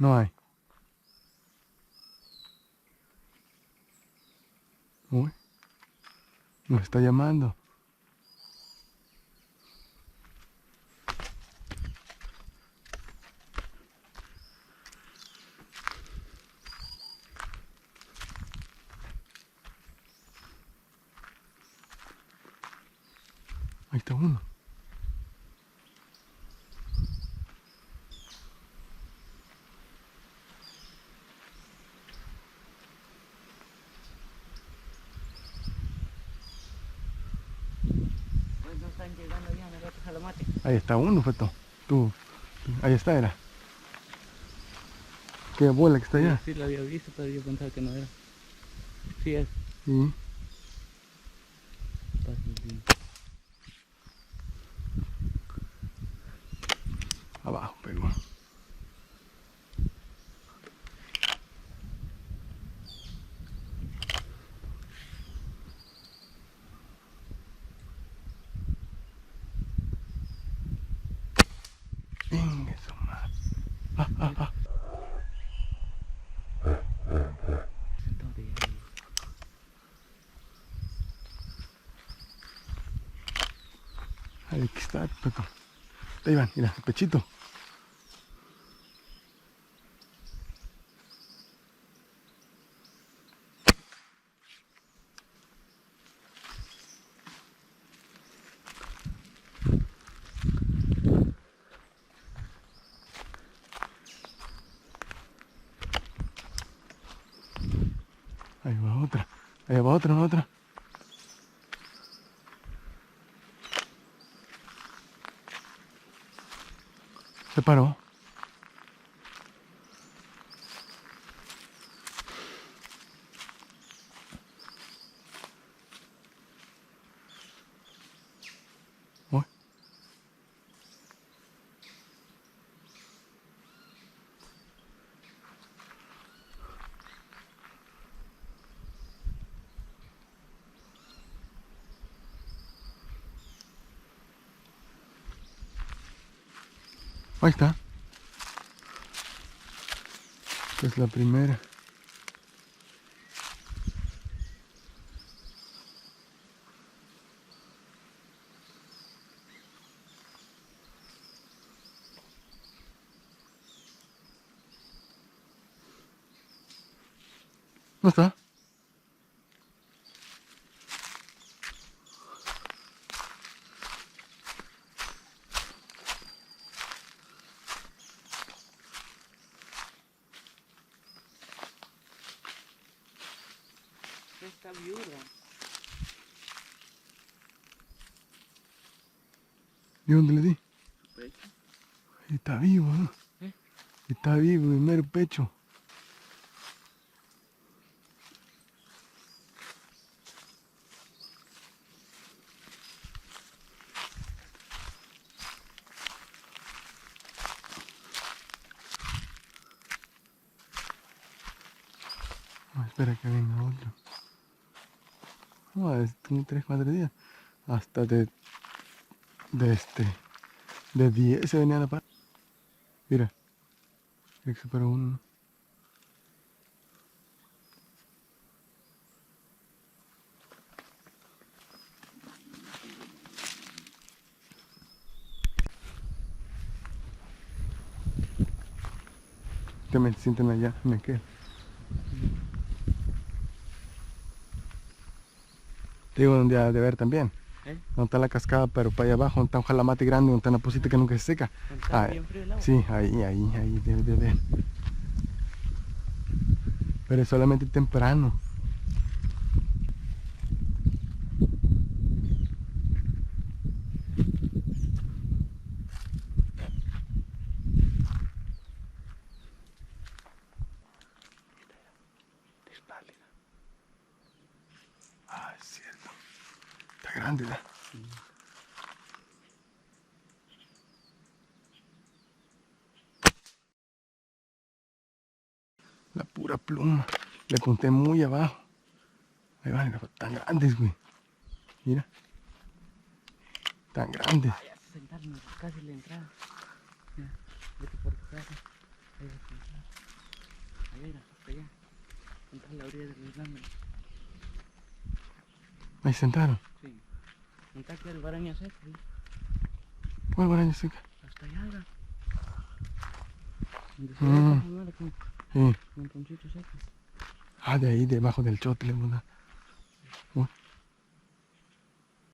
No hay. Uy, nos está llamando. Ahí está uno. Pues no están llegando ya, me rato Salamate. Ahí está uno, Feto. Ahí está, era. Qué bola que está allá. Sí, lo había visto, pero yo pensaba que no era. Sí es. Sí. Abajo pegó. Venga, eso más. Ahí está, Feto. Ahí van, mira, el pechito. Ahí va otra. Ahí va otra, otra. Se paró. Uy. Ahí está. Esta es la primera. ¿No está? Esta viuda. ¿Y dónde le di? Su pecho. Está vivo, ¿no? ¿Eh? Está vivo, el mero pecho. No, espera que venga otro. No, tiene 3, 4 días. Hasta de 10 se venía a la par. Mira, mira que se paró uno. Que me sienten allá, me quedo. Te digo donde ha de ver también. Donde está la cascada, pero para allá abajo, donde está un jalamate grande, donde está una posita que nunca se seca. Está bien frío el agua. Sí, ahí debe de ver. Pero es solamente temprano. Es pálida. Ah, es cierto. Está grande, ¿verdad? La pura pluma. Le apunté muy abajo. Ahí van, tan grandes, güey. Mira. Tan grandes. Ah, ya se sentaron casi la entrada. Mira, vete por tu casa. Ahí vas a entrar. veras, hasta allá. Contar la orilla del río Grande. Ahí sentaron. Sí. Contar que el baraña seca, ¿sí? ¿Cuál guaraña seca? Hasta allá, ahora. Donde se Mm. ve el mar con Sí. montoncito seco. Ah, de ahí, debajo del chotle, ¿verdad? Uy.